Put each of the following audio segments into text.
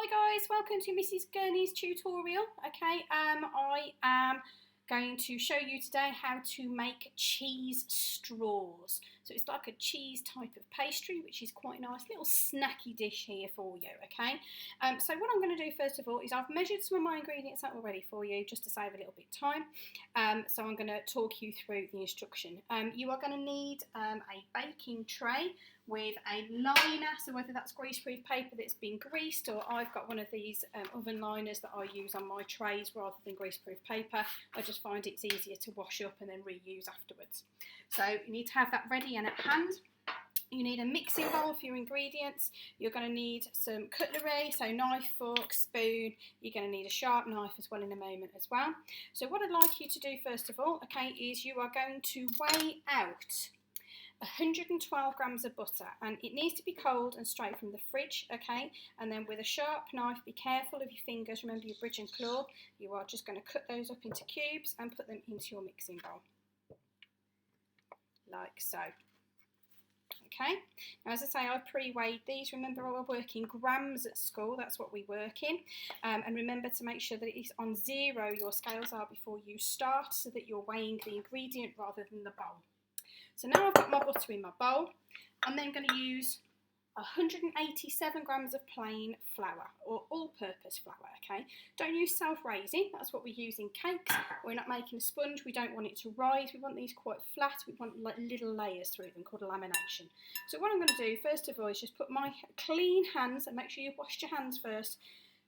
Hi guys, welcome to Mrs. Gurney's tutorial. Okay, I am going to show you today how to make cheese straws. So it's like a cheese type of pastry, which is quite a nice little snacky dish here for you. Okay, so what I'm going to do first of all is I've measured some of my ingredients out already for you, just to save a little bit of time. So I'm going to talk you through the instruction. You are going to need a baking tray with a liner, so whether that's greaseproof paper that's been greased, or I've got one of these oven liners that I use on my trays rather than greaseproof paper. I just find it's easier to wash up and then reuse afterwards. So you need to have that ready and at hand. You need a mixing bowl for your ingredients. You're going to need some cutlery, so knife, fork, spoon. You're going to need a sharp knife as well in a moment as well. So what I'd like you to do first of all, okay, is you are going to weigh out 112 grams of butter, and it needs to be cold and straight from the fridge, okay? And then with a sharp knife, be careful of your fingers, remember your bridge and claw. You are just going to cut those up into cubes and put them into your mixing bowl, like so. Okay, now as I say, I pre-weighed these. Remember, I work in grams at school, that's what we work in. And remember to make sure that it is on 0 your scales are before you start, so that you're weighing the ingredient rather than the bowl. So now I've got my butter in my bowl. I'm then going to use 187 grams of plain flour, or all-purpose flour, okay? Don't use self-raising, that's what we use in cakes. We're not making a sponge, we don't want it to rise, we want these quite flat, we want like little layers through them called lamination. So what I'm going to do first of all is just put my clean hands, and make sure you've washed your hands first.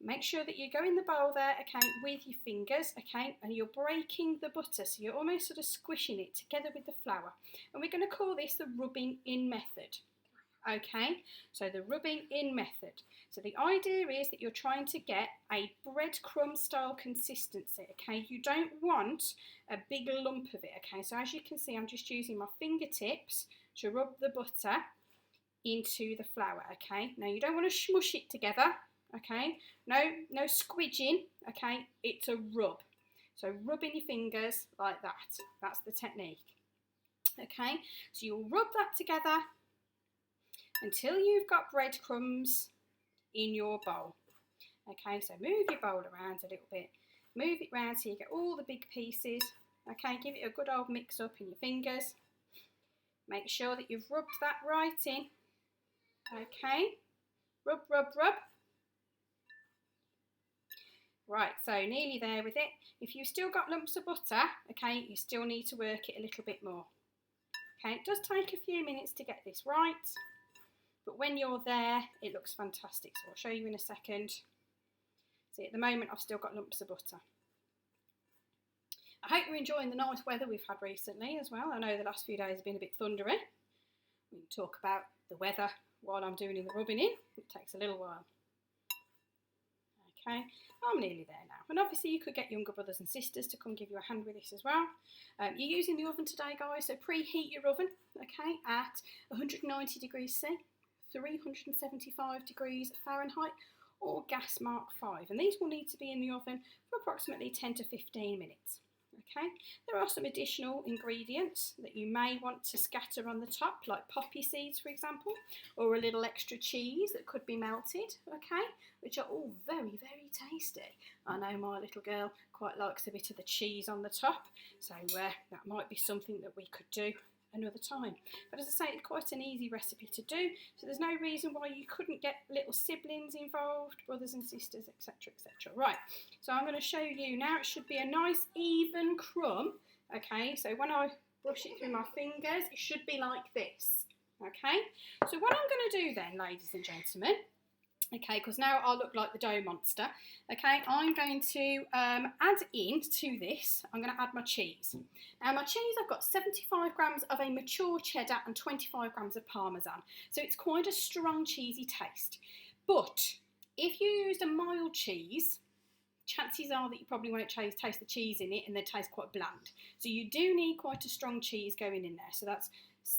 Make sure that you go in the bowl there, okay, with your fingers, okay, and you're breaking the butter, so you're almost sort of squishing it together with the flour. And we're going to call this the rubbing in method, okay? So the rubbing in method. So the idea is that you're trying to get a breadcrumb style consistency, okay? You don't want a big lump of it, okay? So as you can see, I'm just using my fingertips to rub the butter into the flour, okay? Now you don't want to smush it together. Okay, no squidging, okay, it's a rub. So rubbing your fingers like that, that's the technique. Okay, so you'll rub that together until you've got breadcrumbs in your bowl. Okay, so move your bowl around a little bit, move it round so you get all the big pieces. Okay, give it a good old mix up in your fingers. Make sure that you've rubbed that right in. Okay, rub, rub, rub. Right, so nearly there with it. If you've still got lumps of butter, okay, you still need to work it a little bit more. Okay, it does take a few minutes to get this right, but when you're there, it looks fantastic. So I'll show you in a second. See, at the moment, I've still got lumps of butter. I hope you're enjoying the nice weather we've had recently as well. I know the last few days have been a bit thundery. We can talk about the weather while I'm doing the rubbing in. It takes a little while. Okay, I'm nearly there now. And obviously you could get younger brothers and sisters to come give you a hand with this as well. You're using the oven today, guys, so preheat your oven, okay, at 190 degrees C, 375 degrees Fahrenheit, or gas mark 5. And these will need to be in the oven for approximately 10 to 15 minutes. Okay, there are some additional ingredients that you may want to scatter on the top, like poppy seeds, for example, or a little extra cheese that could be melted, okay, which are all very, very tasty. I know my little girl quite likes a bit of the cheese on the top, so that might be something that we could do another time. But as I say, it's quite an easy recipe to do, so there's no reason why you couldn't get little siblings involved, brothers and sisters, etc, etc. Right, so I'm going to show you now. It should be a nice even crumb, okay, so when I brush it through my fingers, it should be like this, okay. So what I'm going to do then, ladies and gentlemen, okay, because now I look like the dough monster, okay, I'm going to add in to this, I'm going to add my cheese. Now my cheese, I've got 75 grams of a mature cheddar and 25 grams of parmesan, so it's quite a strong cheesy taste. But if you used a mild cheese, chances are that you probably won't taste the cheese in it, and they taste quite bland. So you do need quite a strong cheese going in there, so that's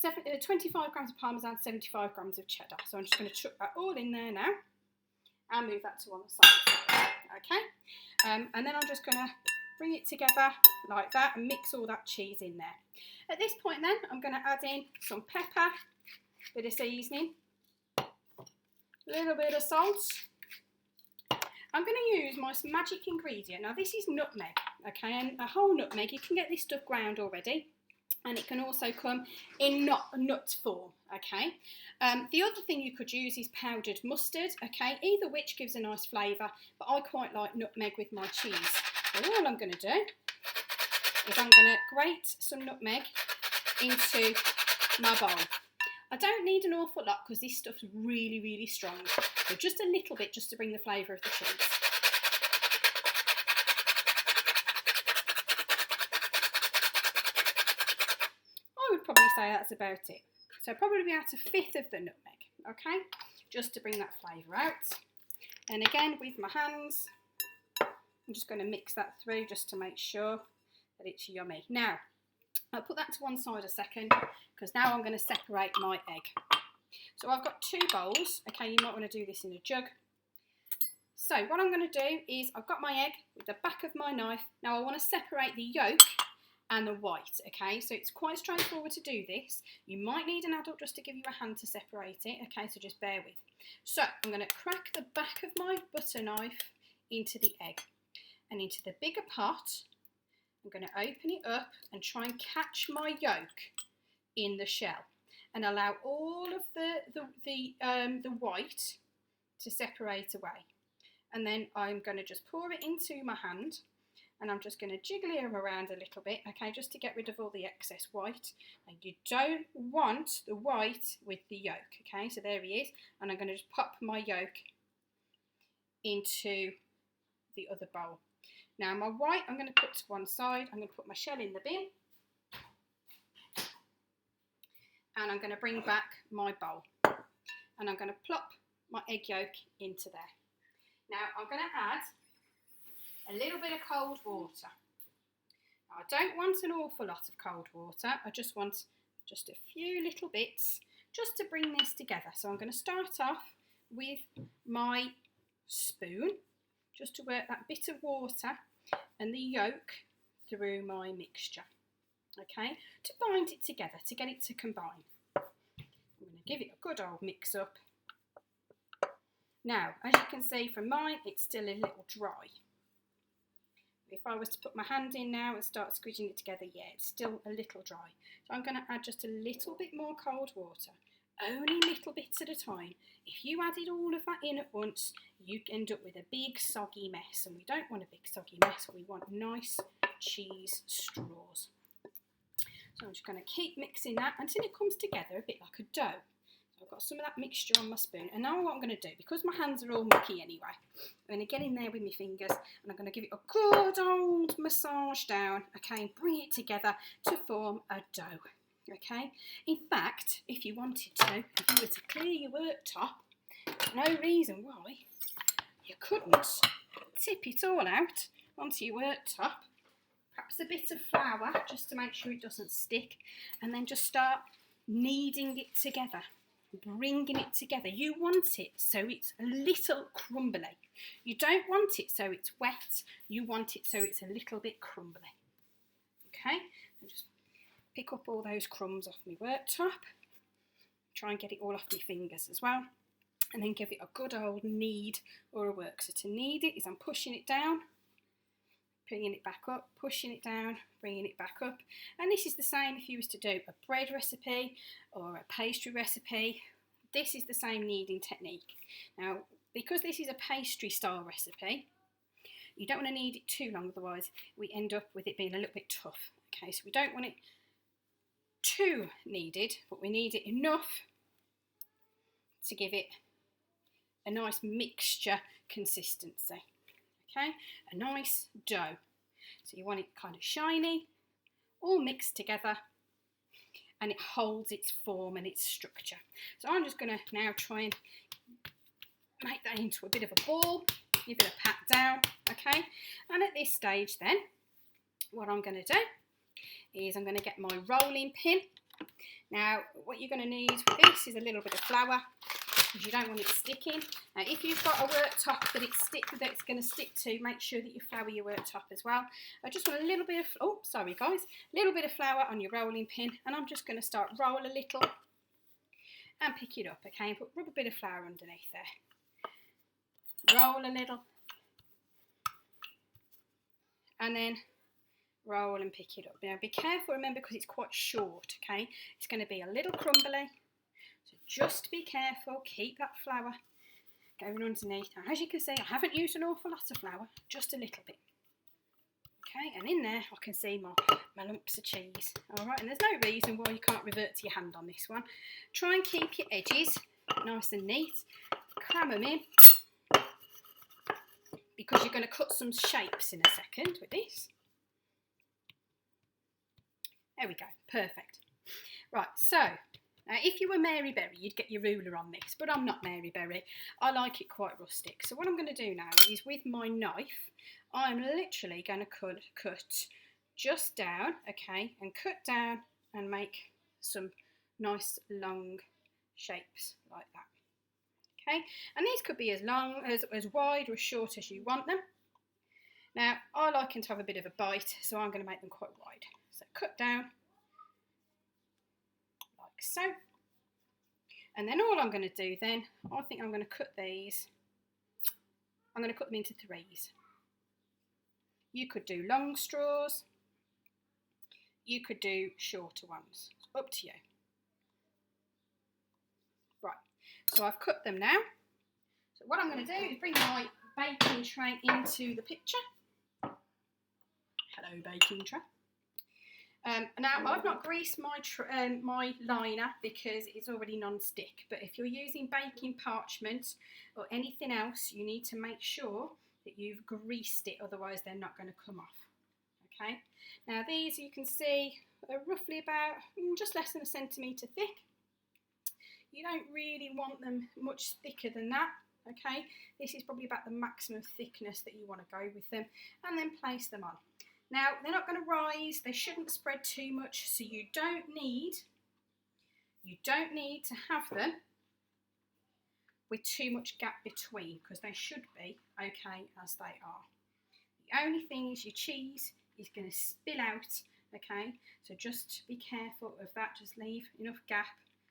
25 grams of parmesan, 75 grams of cheddar. So I'm just going to chuck that all in there now. And move that to one side, okay? And then I'm just going to bring it together like that and mix all that cheese in there. At this point then, I'm going to add in some pepper, bit of seasoning, a little bit of salt, I'm going to use my magic ingredient. Now this is nutmeg, okay, and a whole nutmeg. You can get this stuff ground already, and it can also come in nut form, okay. The other thing you could use is powdered mustard, okay, either which gives a nice flavour, but I quite like nutmeg with my cheese. So all I'm going to do is I'm going to grate some nutmeg into my bowl. I don't need an awful lot because this stuff's really, really strong. So just a little bit just to bring the flavour of the cheese. I would probably say that's about it. So probably about a fifth of the nutmeg, okay? Just to bring that flavour out. And again, with my hands, I'm just going to mix that through just to make sure that it's yummy. Now, I'll put that to one side a second because now I'm going to separate my egg. So I've got 2 bowls. Okay, you might want to do this in a jug. So what I'm going to do is I've got my egg with the back of my knife. Now I want to separate the yolk and the white. Okay, so it's quite straightforward to do this. You might need an adult just to give you a hand to separate it. Okay, so just bear with. So I'm going to crack the back of my butter knife into the egg and into the bigger pot. I'm going to open it up and try and catch my yolk in the shell and allow all of the white to separate away. And then I'm going to just pour it into my hand and I'm just going to jiggle it around a little bit, okay, just to get rid of all the excess white. And you don't want the white with the yolk, okay, so there he is. And I'm going to just pop my yolk into the other bowl. Now my white I'm going to put to one side. I'm going to put my shell in the bin. And I'm going to bring back my bowl. And I'm going to plop my egg yolk into there. Now I'm going to add a little bit of cold water. Now, I don't want an awful lot of cold water. I just want just a few little bits just to bring this together. So I'm going to start off with my spoon just to work that bit of water and the yolk through my mixture, okay, to bind it together, to get it to combine. I'm going to give it a good old mix up. Now, as you can see from mine, it's still a little dry. If I was to put my hand in now and start squishing it together, yeah, it's still a little dry. So I'm going to add just a little bit more cold water, only little bits at a time. If you added all of that in at once, you end up with a big soggy mess, and we don't want a big soggy mess, we want nice cheese straws. So I'm just going to keep mixing that until it comes together a bit like a dough. So I've got some of that mixture on my spoon, and now what I'm going to do, because my hands are all mucky anyway, I'm going to get in there with my fingers and I'm going to give it a good old massage down, okay, and bring it together to form a dough. Okay, in fact, if you wanted to, if you were to clear your worktop, no reason why you couldn't tip it all out onto your worktop, perhaps a bit of flour just to make sure it doesn't stick, and then just start kneading it together, bringing it together. You want it so it's a little crumbly. You don't want it so it's wet, you want it so it's a little bit crumbly. Okay, and just pick up all those crumbs off my worktop, try and get it all off my fingers as well, and then give it a good old knead or a work. So to knead it is I'm pushing it down, bringing it back up, pushing it down, bringing it back up. And this is the same if you was to do a bread recipe or a pastry recipe. This is the same kneading technique. Now, because this is a pastry style recipe, you don't want to knead it too long, otherwise we end up with it being a little bit tough. Okay, so we don't want it too kneaded, but we need it enough to give it a nice mixture consistency. Okay, a nice dough. So you want it kind of shiny, all mixed together, and it holds its form and its structure. So I'm just going to now try and make that into a bit of a ball, give it a pat down, okay? And at this stage then, what I'm going to do is I'm going to get my rolling pin. Now, what you're going to need for this is a little bit of flour, because you don't want it sticking. Now, if you've got a worktop that it's going to stick to, make sure that you flour your worktop as well. I just want a little bit of, oh, sorry guys, a little bit of flour on your rolling pin, and I'm just going to start roll a little and pick it up, okay, and rub a bit of flour underneath there. Roll a little and then roll and pick it up. Now be careful, remember, because it's quite short, okay? It's going to be a little crumbly, so just be careful, keep that flour going underneath. Now, as you can see, I haven't used an awful lot of flour, just a little bit. Okay, and in there I can see my lumps of cheese. Alright, and there's no reason why you can't revert to your hand on this one. Try and keep your edges nice and neat. Cram them in, because you're going to cut some shapes in a second with this. There we go, perfect. Right, so now if you were Mary Berry, you'd get your ruler on this, but I'm not Mary Berry. I like it quite rustic. So what I'm going to do now is with my knife, I'm literally going to cut just down, okay, and cut down and make some nice long shapes like that. Okay, and these could be as long, as wide or as short as you want them. Now, I like them to have a bit of a bite, so I'm going to make them quite wide. So cut down like so. And then all I'm going to do then, I think I'm going to cut these, I'm going to cut them into threes. You could do long straws, you could do shorter ones, it's up to you. Right, so I've cut them now. So what I'm going to do is bring my baking tray into the picture. Hello, baking tray. Now I've not greased my liner because it's already non-stick, but if you're using baking parchment or anything else, you need to make sure that you've greased it, otherwise they're not going to come off. Okay, now these you can see are roughly about just less than 1 centimetre thick. You don't really want them much thicker than that. Okay, this is probably about the maximum thickness that you want to go with them, and then place them on. Now they're not going to rise, they shouldn't spread too much, so you don't need to have them with too much gap between, because they should be okay as they are. The only thing is your cheese is going to spill out, okay, so just be careful of that. Just leave enough gap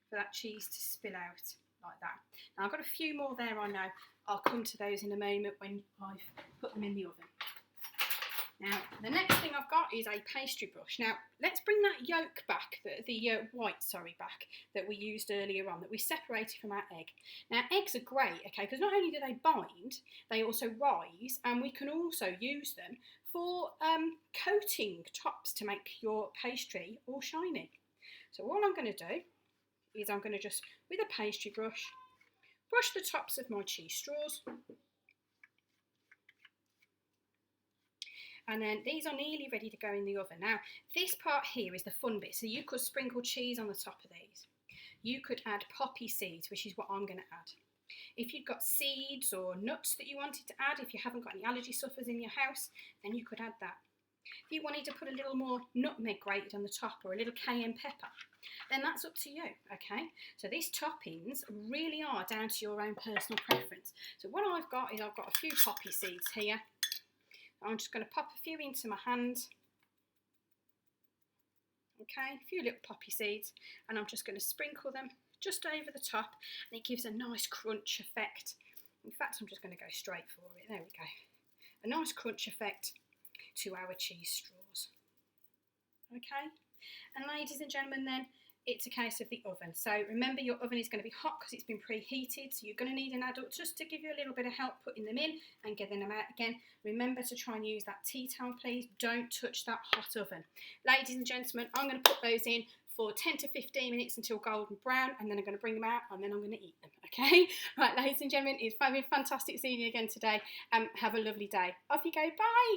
for that cheese to spill out like that. Now I've got a few more there, I know. I'll come to those in a moment when I've put them in the oven. Now the next thing I've got is a pastry brush. Now let's bring that yolk back, the white back that we used earlier on, that we separated from our egg. Now eggs are great, okay, because not only do they bind, they also rise, and we can also use them for coating tops to make your pastry all shiny. So all I'm going to do is I'm going to just, with a pastry brush, brush the tops of my cheese straws. And then these are nearly ready to go in the oven. Now, this part here is the fun bit. So you could sprinkle cheese on the top of these. You could add poppy seeds, which is what I'm going to add. If you've got seeds or nuts that you wanted to add, if you haven't got any allergy sufferers in your house, then you could add that. If you wanted to put a little more nutmeg grated on the top, or a little cayenne pepper, then that's up to you, okay? So these toppings really are down to your own personal preference. So what I've got is I've got a few poppy seeds here. I'm just going to pop a few into my hand. Okay, a few little poppy seeds, and I'm just going to sprinkle them just over the top, and it gives a nice crunch effect. In fact, I'm just going to go straight for it. There we go. A nice crunch effect to our cheese straws. Okay, and ladies and gentlemen, then it's a case of the oven. So remember, your oven is going to be hot because it's been preheated, so you're going to need an adult just to give you a little bit of help putting them in and getting them out again. Remember to try and use that tea towel, please. Don't touch that hot oven. Ladies and gentlemen, I'm going to put those in for 10 to 15 minutes until golden brown, and then I'm going to bring them out, and then I'm going to eat them, okay? Right, ladies and gentlemen, it's been fantastic seeing you again today. Have a lovely day. Off you go, bye!